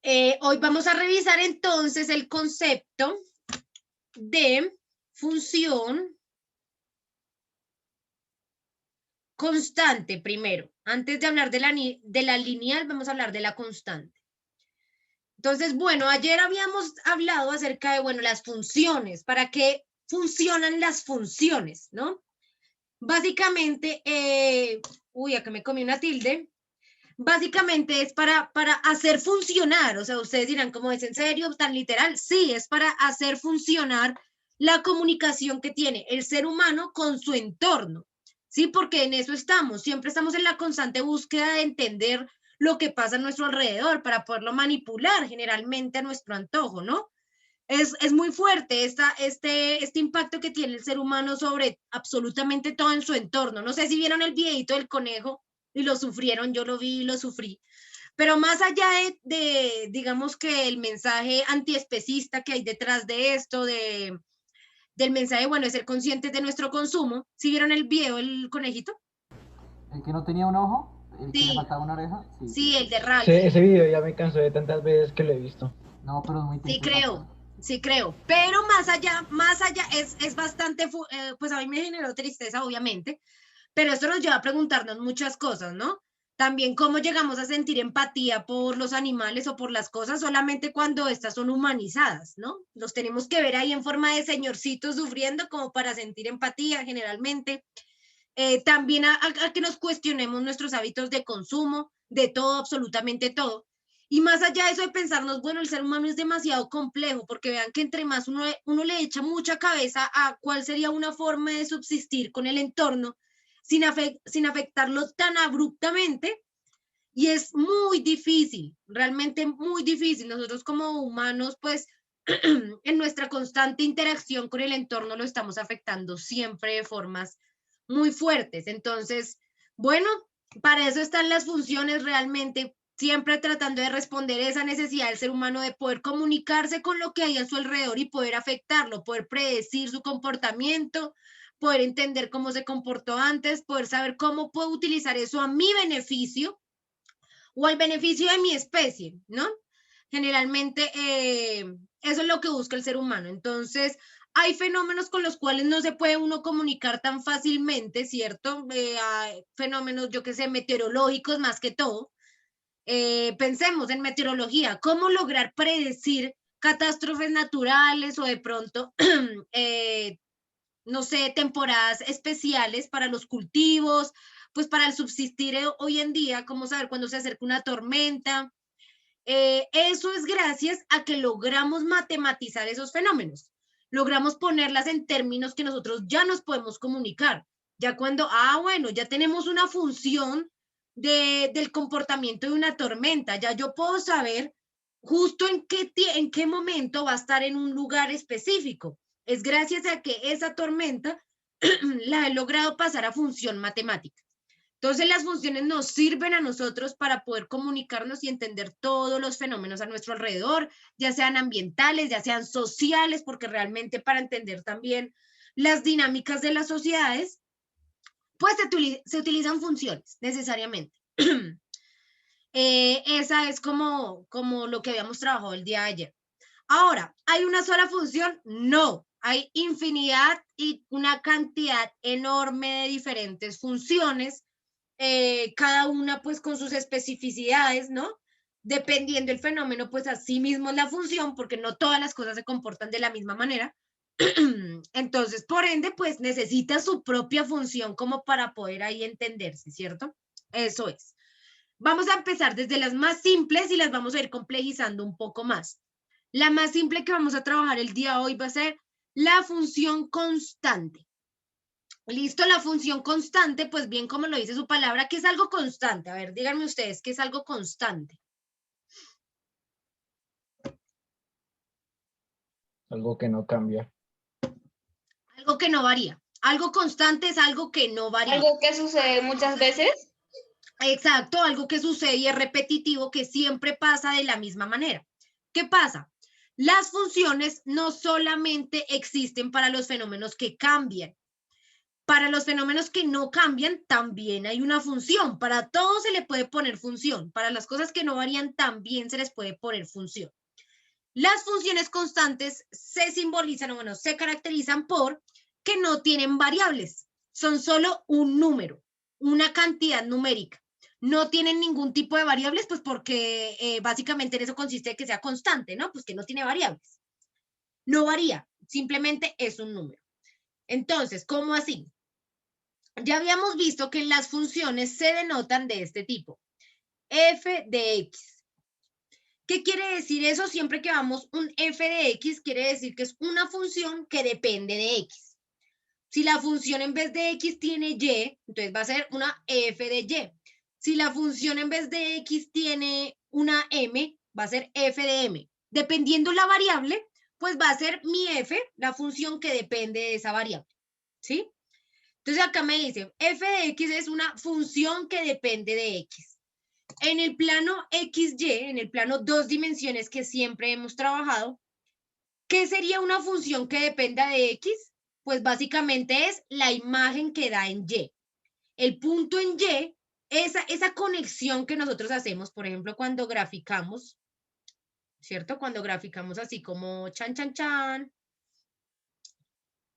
Hoy vamos a revisar entonces el concepto de función constante primero. Antes de hablar de la lineal, vamos a hablar de la constante. Entonces, bueno, ayer habíamos hablado acerca de, bueno, las funciones, para qué funcionan las funciones, ¿no? Básicamente, acá me comí una tilde. Básicamente es para hacer funcionar, o sea, ustedes dirán, ¿cómo es en serio, tan literal? Sí, es para hacer funcionar la comunicación que tiene el ser humano con su entorno, ¿sí? Porque en eso estamos, siempre estamos en la constante búsqueda de entender lo que pasa a nuestro alrededor para poderlo manipular generalmente a nuestro antojo, ¿no? Es muy fuerte este impacto que tiene el ser humano sobre absolutamente todo en su entorno. No sé si vieron el videito del conejo y lo sufrieron, yo lo vi y lo sufrí. Pero más allá digamos que el mensaje antiespecista que hay detrás de esto, del mensaje, bueno, de ser conscientes de nuestro consumo, ¿sí vieron el video del conejito? El que no tenía un ojo, el que le Sí, faltaba una oreja, sí, sí, sí, sí. el de Ralph. Ese video ya me cansó de tantas veces que lo he visto. No, pero es muy Sí triste esa creo, parte. sí creo, pero más allá es bastante, pues a mí me generó tristeza, obviamente, pero esto nos lleva a preguntarnos muchas cosas, ¿no? También cómo llegamos a sentir empatía por los animales o por las cosas solamente cuando estas son humanizadas, ¿no? Los tenemos que ver ahí en forma de señorcitos sufriendo como para sentir empatía generalmente. También a que nos cuestionemos nuestros hábitos de consumo, de todo, absolutamente todo. Y más allá de eso de pensarnos, bueno, el ser humano es demasiado complejo, porque vean que entre más uno le echa mucha cabeza a cuál sería una forma de subsistir con el entorno sin afectarlo tan abruptamente, y es muy difícil, realmente muy difícil. Nosotros como humanos, pues, en nuestra constante interacción con el entorno lo estamos afectando siempre de formas muy fuertes. Entonces, bueno, para eso están las funciones realmente, siempre tratando de responder esa necesidad del ser humano de poder comunicarse con lo que hay a su alrededor y poder afectarlo, poder predecir su comportamiento, poder entender cómo se comportó antes, poder saber cómo puedo utilizar eso a mi beneficio o al beneficio de mi especie, ¿no? Generalmente eso es lo que busca el ser humano. Entonces, hay fenómenos con los cuales no se puede uno comunicar tan fácilmente, ¿cierto? Hay fenómenos, yo qué sé, meteorológicos más que todo. Pensemos en meteorología, ¿cómo lograr predecir catástrofes naturales o de pronto, no sé, temporadas especiales para los cultivos, pues para el subsistir hoy en día, cómo saber cuándo se acerca una tormenta? Eso es gracias a que logramos matematizar esos fenómenos, logramos ponerlas en términos que nosotros ya nos podemos comunicar, ya cuando, bueno, ya tenemos una función del comportamiento de una tormenta, ya yo puedo saber justo en qué momento va a estar en un lugar específico. Es gracias a que esa tormenta la he logrado pasar a función matemática. Entonces las funciones nos sirven a nosotros para poder comunicarnos y entender todos los fenómenos a nuestro alrededor, ya sean ambientales, ya sean sociales, porque realmente para entender también las dinámicas de las sociedades, pues se utilizan funciones necesariamente. Esa es como lo que habíamos trabajado el día de ayer. Ahora, ¿hay una sola función? No, hay infinidad y una cantidad enorme de diferentes funciones, cada una pues con sus especificidades, ¿no? Dependiendo del fenómeno, pues así mismo es la función, porque no todas las cosas se comportan de la misma manera. Entonces, por ende, pues necesita su propia función como para poder ahí entenderse, ¿cierto? Eso es. Vamos a empezar desde las más simples y las vamos a ir complejizando un poco más. La más simple que vamos a trabajar el día de hoy va a ser la función constante. Listo, la función constante, pues bien como lo dice su palabra, ¿qué es algo constante? A ver, díganme ustedes, ¿qué es algo constante? Algo que no cambia. Algo que no varía. Algo constante es algo que no varía. Algo que sucede muchas veces. Exacto, algo que sucede y es repetitivo, que siempre pasa de la misma manera. ¿Qué pasa? Las funciones no solamente existen para los fenómenos que cambian. Para los fenómenos que no cambian, también hay una función. Para todo se le puede poner función. Para las cosas que no varían, también se les puede poner función. Las funciones constantes se simbolizan, o bueno, se caracterizan por que no tienen variables. Son solo un número, una cantidad numérica. No tienen ningún tipo de variables, pues porque básicamente en eso consiste que sea constante, ¿no? Pues que no tiene variables. No varía, simplemente es un número. Entonces, ¿cómo así? Ya habíamos visto que las funciones se denotan de este tipo. F de X. ¿Qué quiere decir eso? Siempre que vamos un f de X, quiere decir que es una función que depende de X. Si la función en vez de X tiene Y, entonces va a ser una f de Y. Si la función en vez de X tiene una M, va a ser f de M. Dependiendo la variable, pues va a ser mi f, la función que depende de esa variable. ¿Sí? Entonces acá me dice, f de X es una función que depende de X. En el plano XY, en el plano 2 dimensiones que siempre hemos trabajado, ¿qué sería una función que dependa de X? Pues básicamente es la imagen que da en Y. El punto en Y, esa conexión que nosotros hacemos, por ejemplo, cuando graficamos, ¿cierto? Cuando graficamos así como chan, chan, chan.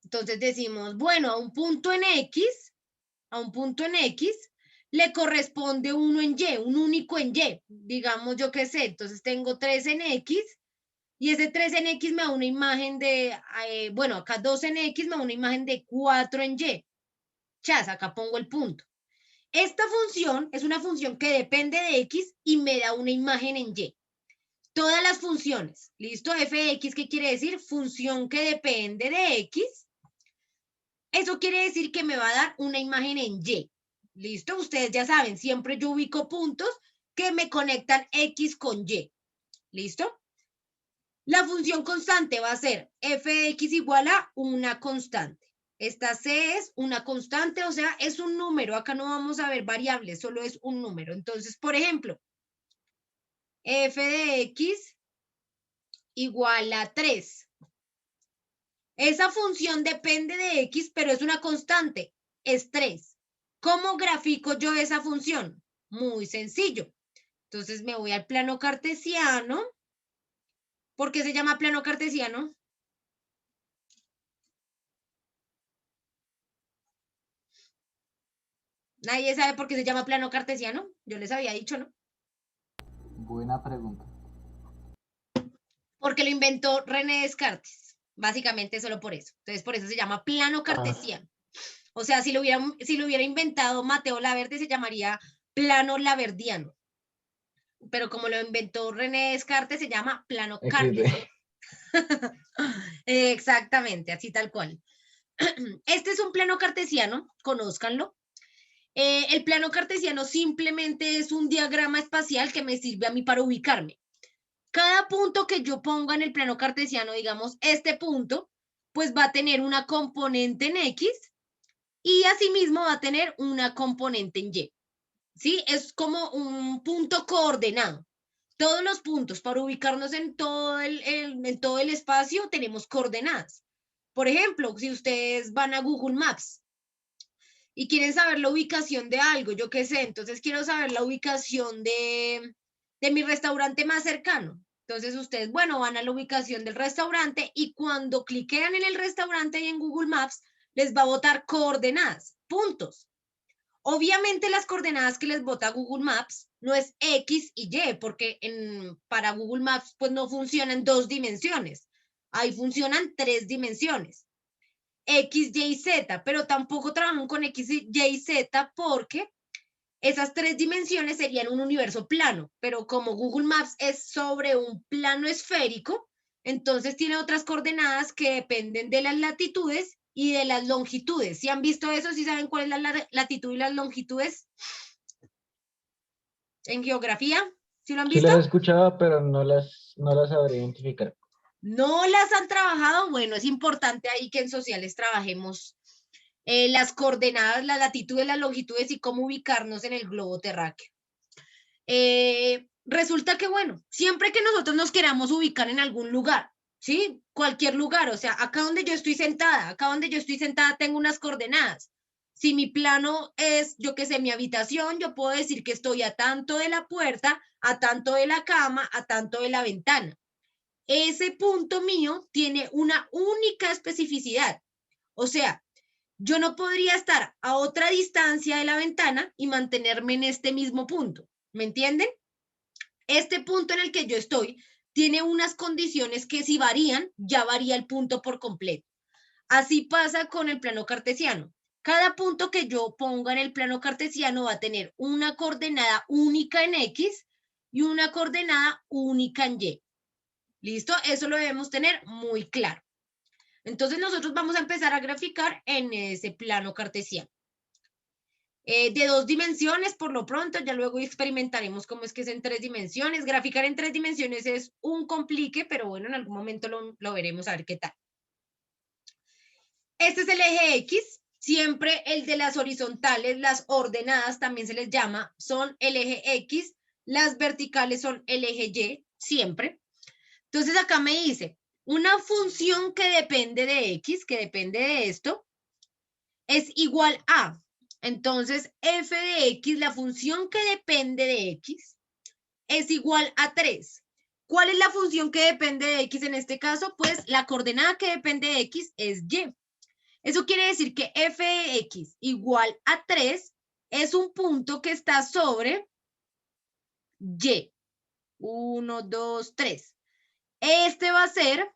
Entonces decimos, bueno, a un punto en X, le corresponde uno en Y, un único en Y. Digamos, yo qué sé, entonces tengo 3 en X y ese 3 en X me da una imagen de, bueno, acá 2 en X me da una imagen de 4 en Y. Chas, acá pongo el punto. Esta función es una función que depende de X y me da una imagen en Y. Todas las funciones, ¿listo? F de X, ¿qué quiere decir? Función que depende de X. Eso quiere decir que me va a dar una imagen en Y. ¿Listo? Ustedes ya saben, siempre yo ubico puntos que me conectan X con Y. ¿Listo? La función constante va a ser f de X igual a una constante. Esta C es una constante, o sea, es un número. Acá no vamos a ver variables, solo es un número. Entonces, por ejemplo, f de X igual a 3. Esa función depende de X, pero es una constante, es 3. ¿Cómo grafico yo esa función? Muy sencillo. Entonces me voy al plano cartesiano. ¿Por qué se llama plano cartesiano? ¿Nadie sabe por qué se llama plano cartesiano? Yo les había dicho, ¿no? Buena pregunta. Porque lo inventó René Descartes. Básicamente solo por eso. Entonces, por eso se llama plano cartesiano. O sea, si lo hubiera inventado Mateo Laverde, se llamaría plano laverdiano. Pero como lo inventó René Descartes, se llama plano cartesiano. Exactamente, así tal cual. Este es un plano cartesiano, conózcanlo. El plano cartesiano simplemente es un diagrama espacial que me sirve a mí para ubicarme. Cada punto que yo ponga en el plano cartesiano, digamos, este punto, pues va a tener una componente en X y asimismo va a tener una componente en Y. ¿Sí? Es como un punto coordenado. Todos los puntos para ubicarnos en todo el espacio tenemos coordenadas. Por ejemplo, si ustedes van a Google Maps y quieren saber la ubicación de algo, yo qué sé, entonces quiero saber la ubicación de mi restaurante más cercano. Entonces ustedes, bueno, van a la ubicación del restaurante y cuando cliquean en el restaurante y en Google Maps, les va a botar coordenadas, puntos. Obviamente las coordenadas que les bota Google Maps no es X y Y, porque para Google Maps pues no funciona en 2 dimensiones. Ahí funcionan 3 dimensiones. X, Y, Z, pero tampoco trabajan con X, Y y Z porque esas 3 dimensiones serían un universo plano, pero como Google Maps es sobre un plano esférico, entonces tiene otras coordenadas que dependen de las latitudes y de las longitudes. ¿Sí han visto eso? ¿Sí saben cuál es la latitud y las longitudes en geografía? ¿Sí lo han Sí visto? las he escuchado, pero no las sabré identificar. ¿No las han trabajado? Bueno, es importante ahí que en sociales trabajemos las coordenadas, las latitudes, las longitudes y cómo ubicarnos en el globo terráqueo. Resulta que, bueno, siempre que nosotros nos queramos ubicar en algún lugar, ¿sí? Cualquier lugar, o sea, acá donde yo estoy sentada tengo unas coordenadas. Si mi plano es, yo qué sé, mi habitación, yo puedo decir que estoy a tanto de la puerta, a tanto de la cama, a tanto de la ventana. Ese punto mío tiene una única especificidad. O sea, yo no podría estar a otra distancia de la ventana y mantenerme en este mismo punto. ¿Me entienden? Este punto en el que yo estoy tiene unas condiciones que si varían, ya varía el punto por completo. Así pasa con el plano cartesiano. Cada punto que yo ponga en el plano cartesiano va a tener una coordenada única en X y una coordenada única en Y. ¿Listo? Eso lo debemos tener muy claro. Entonces nosotros vamos a empezar a graficar en ese plano cartesiano. De 2 dimensiones por lo pronto, ya luego experimentaremos cómo es que es en 3 dimensiones. Graficar en 3 dimensiones es un complique, pero bueno, en algún momento lo veremos a ver qué tal. Este es el eje X, siempre el de las horizontales, las ordenadas también se les llama, son el eje X, las verticales son el eje Y, siempre. Entonces acá me dice, una función que depende de X, que depende de esto, es igual a, entonces f de X, la función que depende de X, es igual a 3. ¿Cuál es la función que depende de X en este caso? Pues la coordenada que depende de X es Y. Eso quiere decir que f de X igual a 3 es un punto que está sobre Y. 1, 2, 3. Este va a ser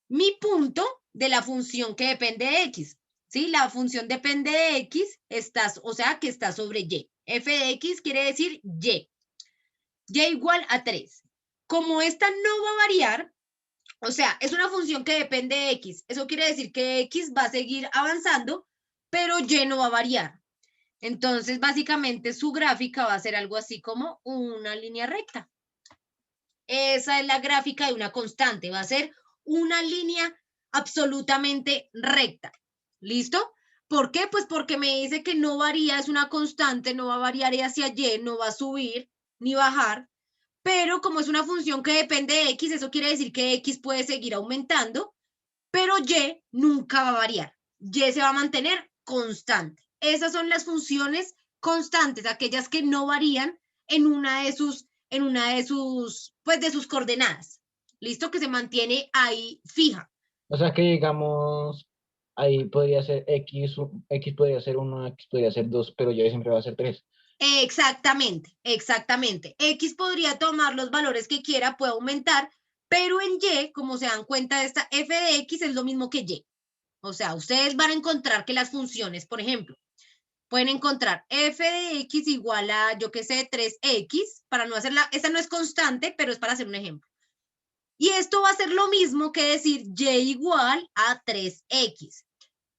mi punto de la función que depende de X. ¿Sí? La función depende de X, o sea que está sobre Y. F de X quiere decir Y. Y igual a 3. Como esta no va a variar, o sea, es una función que depende de X. Eso quiere decir que X va a seguir avanzando, pero Y no va a variar. Entonces, básicamente, su gráfica va a ser algo así como una línea recta. Esa es la gráfica de una constante. Va a ser una línea absolutamente recta. ¿Listo? ¿Por qué? Pues porque me dice que no varía, es una constante, no va a variar hacia Y, no va a subir ni bajar. Pero como es una función que depende de X, eso quiere decir que X puede seguir aumentando, pero Y nunca va a variar. Y se va a mantener constante. Esas son las funciones constantes, aquellas que no varían en una de sus coordenadas. ¿Listo? Que se mantiene ahí fija. O sea que digamos, ahí podría ser X, X podría ser 1, X podría ser 2, pero Y siempre va a ser 3. Exactamente, exactamente. X podría tomar los valores que quiera, puede aumentar, pero en Y, como se dan cuenta, esta f de X es lo mismo que Y. O sea, ustedes van a encontrar que las funciones, por ejemplo, pueden encontrar f de X igual a, yo qué sé, 3X, para no hacerla, esta no es constante, pero es para hacer un ejemplo. Y esto va a ser lo mismo que decir Y igual a 3X.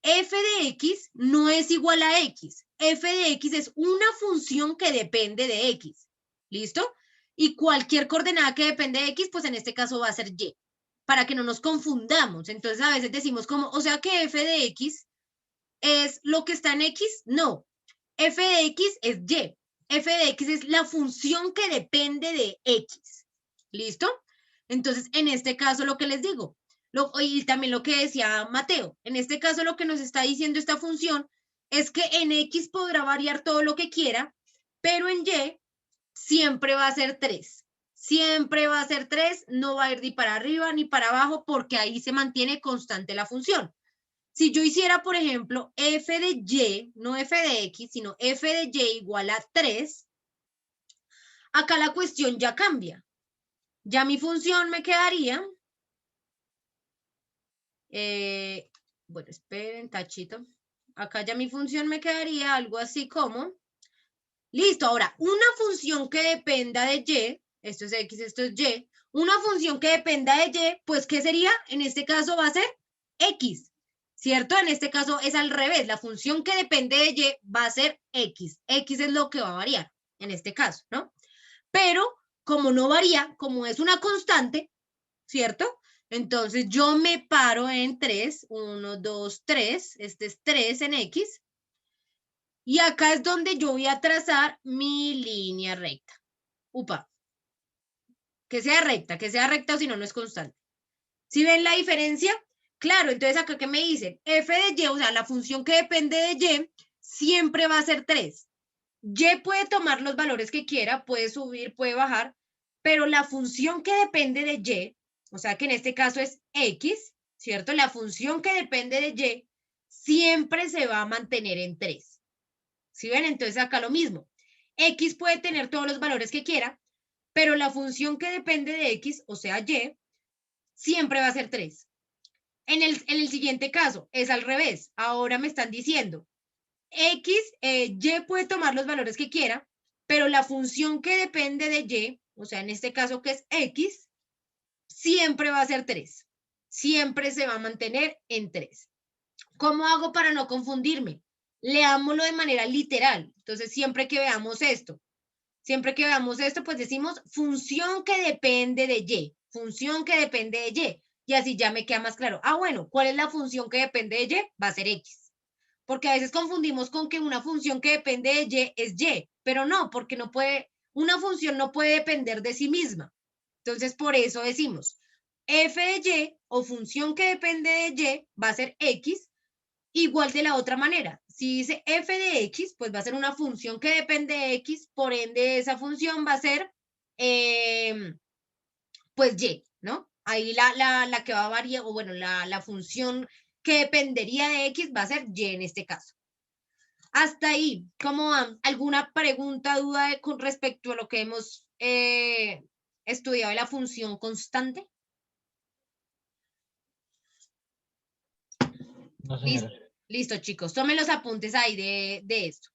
F de X no es igual a X. F de X es una función que depende de X. ¿Listo? Y cualquier coordenada que depende de X, pues en este caso va a ser Y. Para que no nos confundamos. Entonces a veces decimos como, o sea que F de X es lo que está en X. No. F de X es Y. F de X es la función que depende de X. ¿Listo? Entonces, en este caso, lo que les digo, y también lo que decía Mateo, en este caso lo que nos está diciendo esta función es que en X podrá variar todo lo que quiera, pero en Y siempre va a ser 3. Siempre va a ser 3, no va a ir ni para arriba ni para abajo porque ahí se mantiene constante la función. Si yo hiciera, por ejemplo, f de Y, no f de X, sino f de Y igual a 3, acá la cuestión ya cambia. Ya mi función me quedaría, bueno, esperen, tachito. Acá ya mi función me quedaría algo así como, listo, ahora, una función que dependa de Y, esto es X, esto es Y, una función que dependa de Y, pues, ¿qué sería? En este caso va a ser X, ¿cierto? En este caso es al revés, la función que depende de Y va a ser X. X es lo que va a variar, en este caso, ¿no? Pero, como no varía, como es una constante, ¿cierto? Entonces yo me paro en 3, 1, 2, 3, este es 3 en X, y acá es donde yo voy a trazar mi línea recta. Upa, que sea recta o si no, no es constante. ¿Sí ven la diferencia? Claro, entonces acá que me dicen, f de y, o sea, la función que depende de y, siempre va a ser 3. Y puede tomar los valores que quiera, puede subir, puede bajar, pero la función que depende de y, o sea que en este caso es x, ¿cierto? La función que depende de y siempre se va a mantener en 3. ¿Sí ven? Entonces acá lo mismo. X puede tener todos los valores que quiera, pero la función que depende de x, o sea y, siempre va a ser 3. En el siguiente caso es al revés. Ahora me están diciendo, y puede tomar los valores que quiera, pero la función que depende de y, o sea, en este caso que es x, siempre va a ser 3. Siempre se va a mantener en 3. ¿Cómo hago para no confundirme? Leámoslo de manera literal. Entonces, siempre que veamos esto, pues decimos función que depende de y, función que depende de y, y así ya me queda más claro. Ah, bueno, ¿cuál es la función que depende de y? Va a ser x. Porque a veces confundimos con que una función que depende de y es y, pero no, porque no puede, una función no puede depender de sí misma. Entonces, por eso decimos, f de y o función que depende de y va a ser x, igual de la otra manera. Si dice f de x, pues va a ser una función que depende de x, por ende esa función va a ser, pues y, ¿no? Ahí la que va a variar, o bueno, la función que dependería de x va a ser y en este caso. Hasta ahí, ¿cómo van? ¿Alguna pregunta, duda con respecto a lo que hemos estudiado de la función constante? No, Listo, señora. listo, chicos. Tomen los apuntes ahí de esto.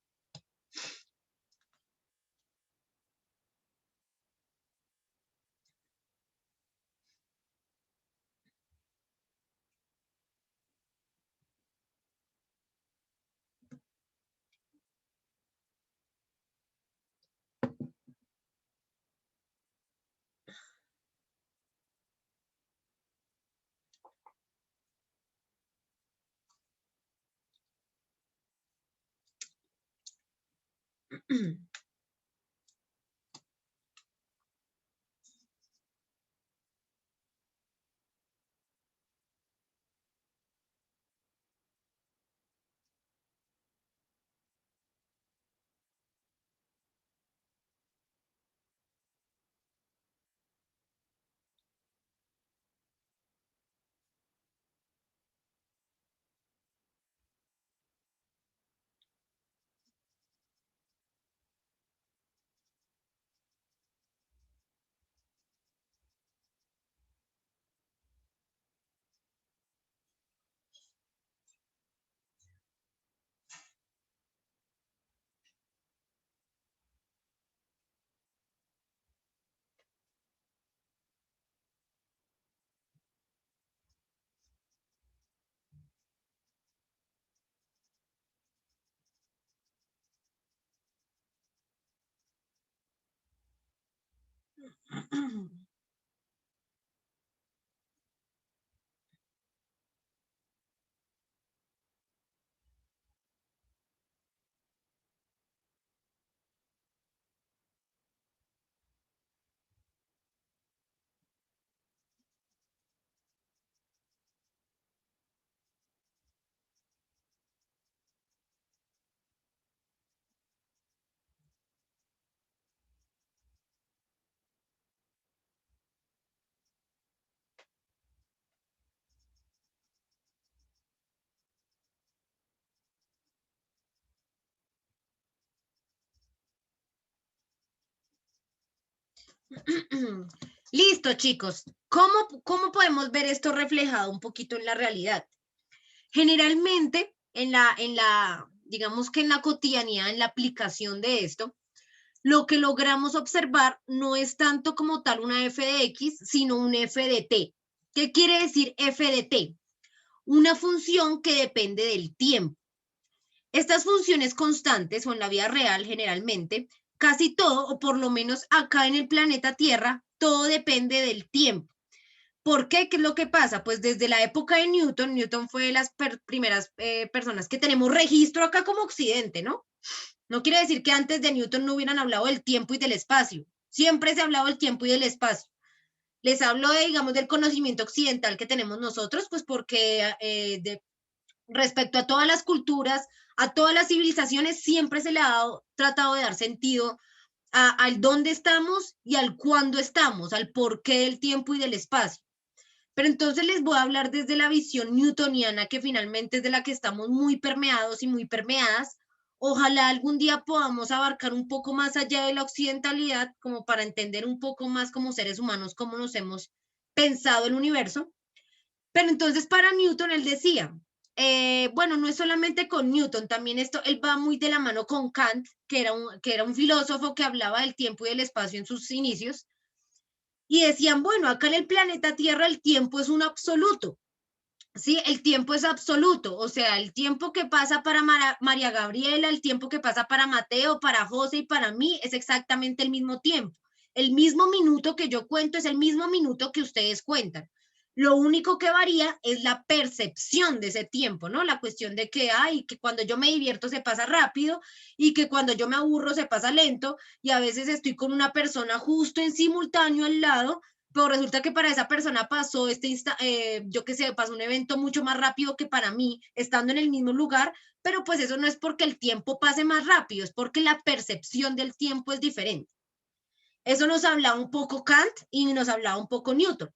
Listo, chicos. ¿Cómo podemos ver esto reflejado un poquito en la realidad? Generalmente, digamos que en la cotidianidad, en la aplicación de esto, lo que logramos observar no es tanto como tal una f de x, sino un f de t. ¿Qué quiere decir f de t? Una función que depende del tiempo. Estas funciones constantes, o en la vida real generalmente, casi todo, o por lo menos acá en el planeta Tierra, todo depende del tiempo. ¿Por qué? ¿Qué es lo que pasa? Pues desde la época de Newton fue de las primeras personas que tenemos registro acá como Occidente, ¿no? No quiere decir que antes de Newton no hubieran hablado del tiempo y del espacio. Siempre se ha hablado del tiempo y del espacio. Les hablo de, digamos, del conocimiento occidental que tenemos nosotros, pues porque respecto a todas las culturas, a todas las civilizaciones, siempre se le ha tratado de dar sentido al dónde estamos y al cuándo estamos, al porqué del tiempo y del espacio. Pero entonces les voy a hablar desde la visión newtoniana, que finalmente es de la que estamos muy permeados y muy permeadas. Ojalá algún día podamos abarcar un poco más allá de la occidentalidad, como para entender un poco más como seres humanos, cómo nos hemos pensado el universo. Pero entonces para Newton él decía, bueno, no es solamente con Newton, también esto, él va muy de la mano con Kant, que era un filósofo que hablaba del tiempo y del espacio en sus inicios, y decían, bueno, acá en el planeta Tierra el tiempo es un absoluto, ¿sí? El tiempo es absoluto, o sea, el tiempo que pasa para María Gabriela, el tiempo que pasa para Mateo, para José y para mí es exactamente el mismo tiempo. El mismo minuto que yo cuento es el mismo minuto que ustedes cuentan. Lo único que varía es la percepción de ese tiempo, ¿no? La cuestión de que, ay, que cuando yo me divierto se pasa rápido y que cuando yo me aburro se pasa lento y a veces estoy con una persona justo en simultáneo al lado, pero resulta que para esa persona pasó yo qué sé, pasó un evento mucho más rápido que para mí, estando en el mismo lugar, pero pues eso no es porque el tiempo pase más rápido, es porque la percepción del tiempo es diferente. Eso nos hablaba un poco Kant y nos hablaba un poco Newton.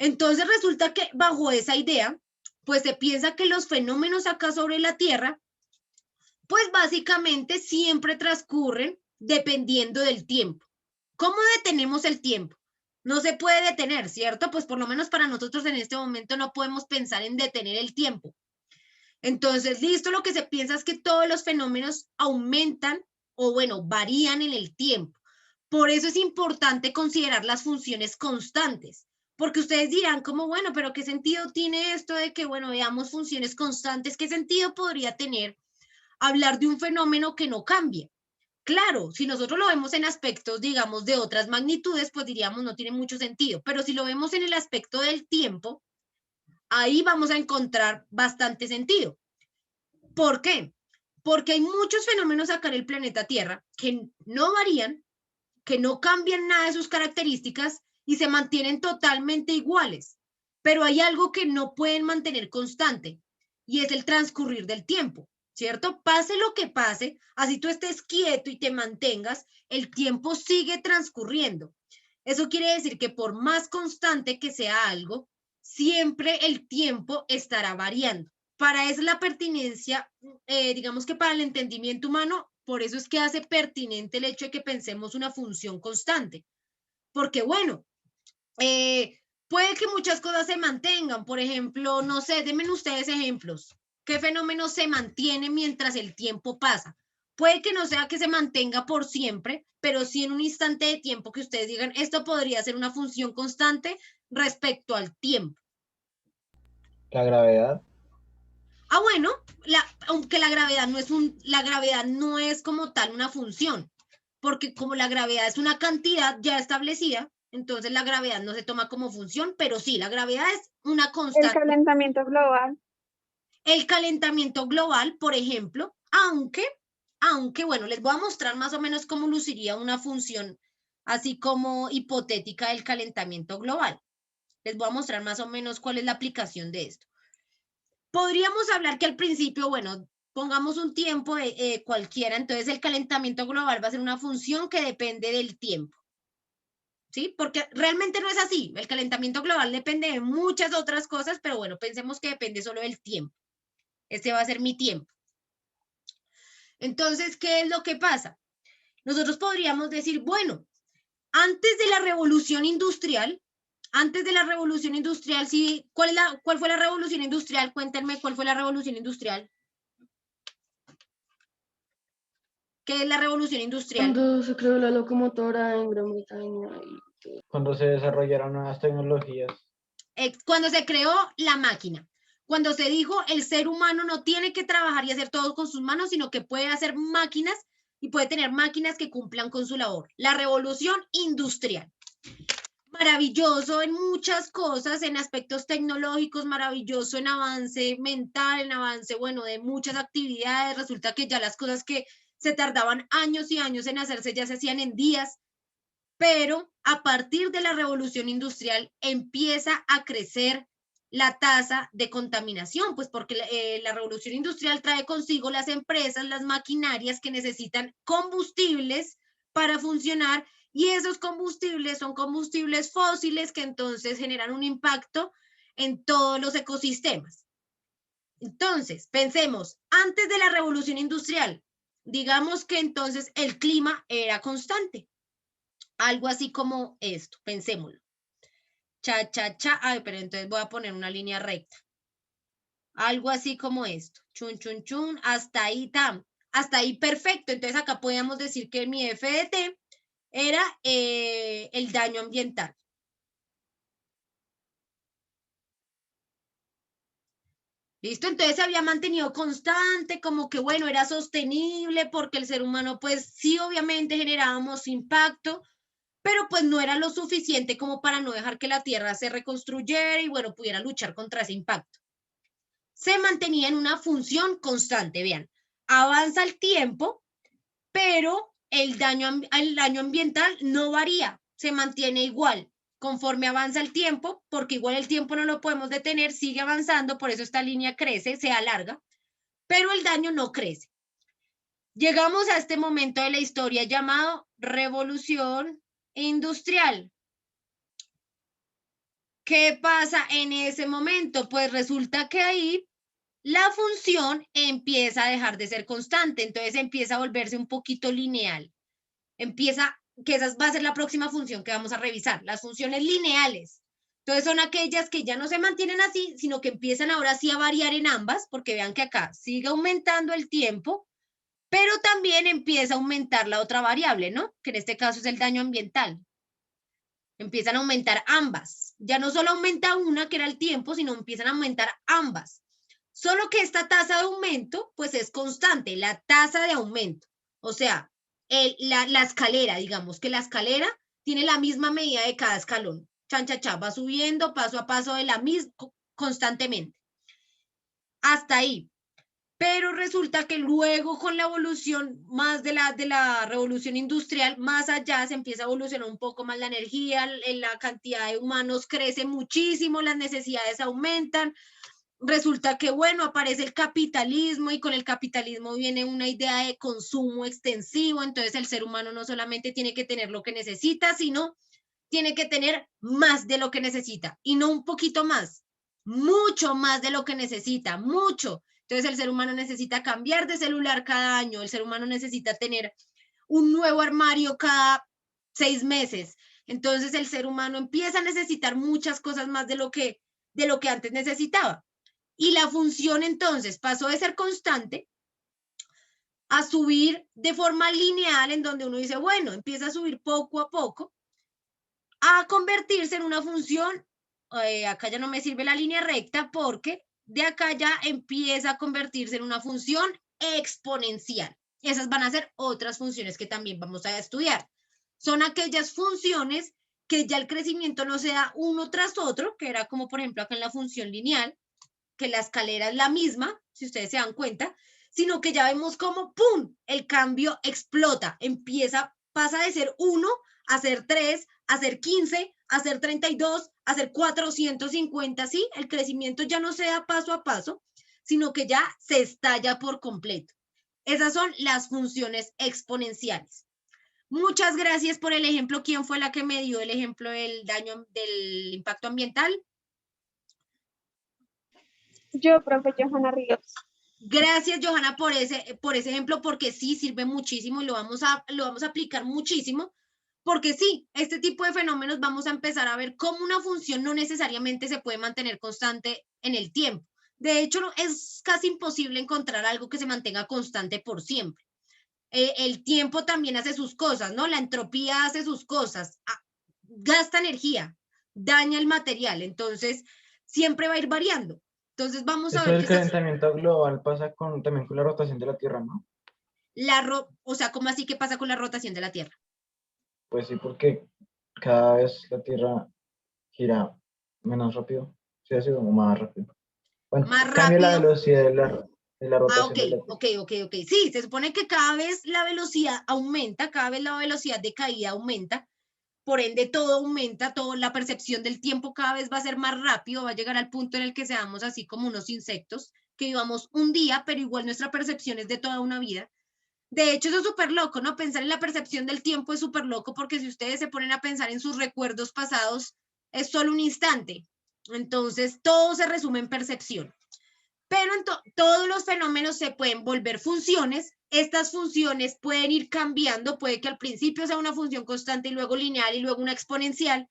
Entonces resulta que bajo esa idea, pues se piensa que los fenómenos acá sobre la Tierra, pues básicamente siempre transcurren dependiendo del tiempo. ¿Cómo detenemos el tiempo? No se puede detener, ¿cierto? Pues por lo menos para nosotros en este momento no podemos pensar en detener el tiempo. Entonces, listo, lo que se piensa es que todos los fenómenos aumentan o bueno, varían en el tiempo. Por eso es importante considerar las funciones constantes. Porque ustedes dirán como, bueno, pero ¿qué sentido tiene esto de que, bueno, veamos funciones constantes? ¿Qué sentido podría tener hablar de un fenómeno que no cambia? Claro, si nosotros lo vemos en aspectos, digamos, de otras magnitudes, pues diríamos no tiene mucho sentido. Pero si lo vemos en el aspecto del tiempo, ahí vamos a encontrar bastante sentido. ¿Por qué? Porque hay muchos fenómenos acá en el planeta Tierra que no varían, que no cambian nada de sus características y se mantienen totalmente iguales. Pero hay algo que no pueden mantener constante y es el transcurrir del tiempo, ¿cierto? Pase lo que pase, así tú estés quieto y te mantengas, el tiempo sigue transcurriendo. Eso quiere decir que por más constante que sea algo, siempre el tiempo estará variando. Para eso la pertinencia, digamos que para el entendimiento humano, por eso es que hace pertinente el hecho de que pensemos una función constante. Porque bueno, puede que muchas cosas se mantengan. Por ejemplo, no sé, denme ustedes ejemplos. ¿Qué fenómeno se mantiene mientras el tiempo pasa? Puede que no sea que se mantenga por siempre, pero sí en un instante de tiempo que ustedes digan, esto podría ser una función constante respecto al tiempo. La gravedad. Bueno, aunque la gravedad la gravedad no es como tal una función, porque como la gravedad es una cantidad ya establecida, entonces la gravedad no se toma como función, pero sí, la gravedad es una constante. El calentamiento global. El calentamiento global, por ejemplo, aunque, bueno, les voy a mostrar más o menos cómo luciría una función así como hipotética del calentamiento global. Les voy a mostrar más o menos cuál es la aplicación de esto. Podríamos hablar que al principio, bueno, pongamos un tiempo cualquiera, entonces el calentamiento global va a ser una función que depende del tiempo. ¿Sí? Porque realmente no es así. El calentamiento global depende de muchas otras cosas, pero bueno, pensemos que depende solo del tiempo. Este va a ser mi tiempo. Entonces, ¿qué es lo que pasa? Nosotros podríamos decir, bueno, antes de la revolución industrial, sí, ¿cuál fue la revolución industrial? Cuéntenme cuál fue la revolución industrial. ¿Qué es la revolución industrial? Cuando se creó la locomotora en Gran Bretaña. Cuando se desarrollaron nuevas tecnologías. Cuando se creó la máquina. Cuando se dijo el ser humano no tiene que trabajar y hacer todo con sus manos, sino que puede hacer máquinas y puede tener máquinas que cumplan con su labor. La revolución industrial. Maravilloso en muchas cosas, en aspectos tecnológicos, maravilloso en avance mental, en avance, bueno, de muchas actividades. Resulta que ya las cosas que se tardaban años y años en hacerse ya se hacían en días. pero a partir de la revolución industrial empieza a crecer la tasa de contaminación, pues porque la revolución industrial trae consigo las empresas, las maquinarias que necesitan combustibles para funcionar, y esos combustibles son combustibles fósiles que entonces generan un impacto en todos los ecosistemas. Entonces, pensemos, antes de la revolución industrial, digamos que entonces el clima era constante, algo así como esto, pensémoslo. Cha, cha, cha, ay, pero entonces voy a poner una línea recta. Algo así como esto, chun, chun, chun, hasta ahí, tam, hasta ahí perfecto. Entonces acá podemos decir que mi FDT era el daño ambiental. ¿Listo? Entonces se había mantenido constante, como que bueno, era sostenible porque el ser humano pues sí obviamente generábamos impacto, pero pues no era lo suficiente como para no dejar que la Tierra se reconstruyera y bueno, pudiera luchar contra ese impacto. Se mantenía en una función constante, vean, avanza el tiempo, pero el daño ambiental no varía, se mantiene igual conforme avanza el tiempo, porque igual el tiempo no lo podemos detener, sigue avanzando, por eso esta línea crece, se alarga, pero el daño no crece. Llegamos a este momento de la historia llamado Revolución Industrial. ¿Qué pasa en ese momento? Pues resulta que ahí la función empieza a dejar de ser constante, entonces empieza a volverse un poquito lineal. Empieza, que esa va a ser la próxima función que vamos a revisar, las funciones lineales. Entonces son aquellas que ya no se mantienen así, sino que empiezan ahora sí a variar en ambas, porque vean que acá sigue aumentando el tiempo, pero también empieza a aumentar la otra variable, ¿no? Que en este caso es el daño ambiental. Empiezan a aumentar ambas. Ya no solo aumenta una, que era el tiempo, sino empiezan a aumentar ambas. Solo que esta tasa de aumento, pues es constante, la tasa de aumento. O sea, la escalera, digamos que la escalera tiene la misma medida de cada escalón. Chan, chan, chan, va subiendo paso a paso de la misma, constantemente. Hasta ahí. Pero resulta que luego con la evolución más de la revolución industrial, más allá se empieza a evolucionar un poco más la energía, la cantidad de humanos crece muchísimo, las necesidades aumentan. Resulta que, bueno, aparece el capitalismo y con el capitalismo viene una idea de consumo extensivo, entonces el ser humano no solamente tiene que tener lo que necesita, sino tiene que tener más de lo que necesita y no un poquito más, mucho más de lo que necesita, mucho. Entonces el ser humano necesita cambiar de celular cada año, el ser humano necesita tener un nuevo armario cada 6 meses. Entonces el ser humano empieza a necesitar muchas cosas más de lo que antes necesitaba. Y la función entonces pasó de ser constante a subir de forma lineal, en donde uno dice, bueno, empieza a subir poco a poco, a convertirse en una función, acá ya no me sirve la línea recta, porque de acá ya empieza a convertirse en una función exponencial. Esas van a ser otras funciones que también vamos a estudiar. Son aquellas funciones que ya el crecimiento no se da uno tras otro, que era como por ejemplo acá en la función lineal, que la escalera es la misma, si ustedes se dan cuenta, sino que ya vemos cómo, ¡pum!, el cambio explota, pasa de ser 1 a ser 3, a ser 15, a ser 32, a ser 450, ¿sí? El crecimiento ya no se da paso a paso, sino que ya se estalla por completo. Esas son las funciones exponenciales. Muchas gracias por el ejemplo. ¿Quién fue la que me dio el ejemplo del impacto ambiental? Yo, profe Johanna Ríos. Gracias, Johanna, por ese ejemplo, porque sí sirve muchísimo y lo vamos a aplicar muchísimo, porque sí, este tipo de fenómenos vamos a empezar a ver cómo una función no necesariamente se puede mantener constante en el tiempo. De hecho, es casi imposible encontrar algo que se mantenga constante por siempre. El tiempo también hace sus cosas, ¿no? La entropía hace sus cosas, gasta energía, daña el material, entonces siempre va a ir variando. Entonces vamos a Eso ver del que calentamiento global pasa también con la rotación de la Tierra, ¿no? o sea, ¿cómo así que pasa con la rotación de la Tierra? Pues sí, porque cada vez la Tierra gira menos rápido, sí, así como más rápido. Bueno, Más cambia la rápido. velocidad de la Ah, rotación ok, de la Tierra. ok. Sí, se supone que cada vez la velocidad aumenta, cada vez la velocidad de caída aumenta, por ende todo aumenta, la percepción del tiempo cada vez va a ser más rápido, va a llegar al punto en el que seamos así como unos insectos, que vivamos un día, pero igual nuestra percepción es de toda una vida. De hecho, eso es súper loco, ¿no? Pensar en la percepción del tiempo es súper loco, porque si ustedes se ponen a pensar en sus recuerdos pasados, es solo un instante. Entonces, todo se resume en percepción. Pero todos los fenómenos se pueden volver funciones. Estas funciones pueden ir cambiando, puede que al principio sea una función constante y luego lineal y luego una exponencial.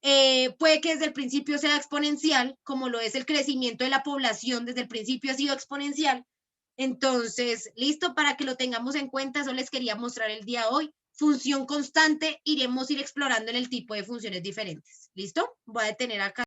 Puede que desde el principio sea exponencial, como lo es el crecimiento de la población, desde el principio ha sido exponencial. Entonces, listo, para que lo tengamos en cuenta, eso les quería mostrar el día de hoy. Función constante, iremos a ir explorando en el tipo de funciones diferentes. ¿Listo? Voy a detener acá.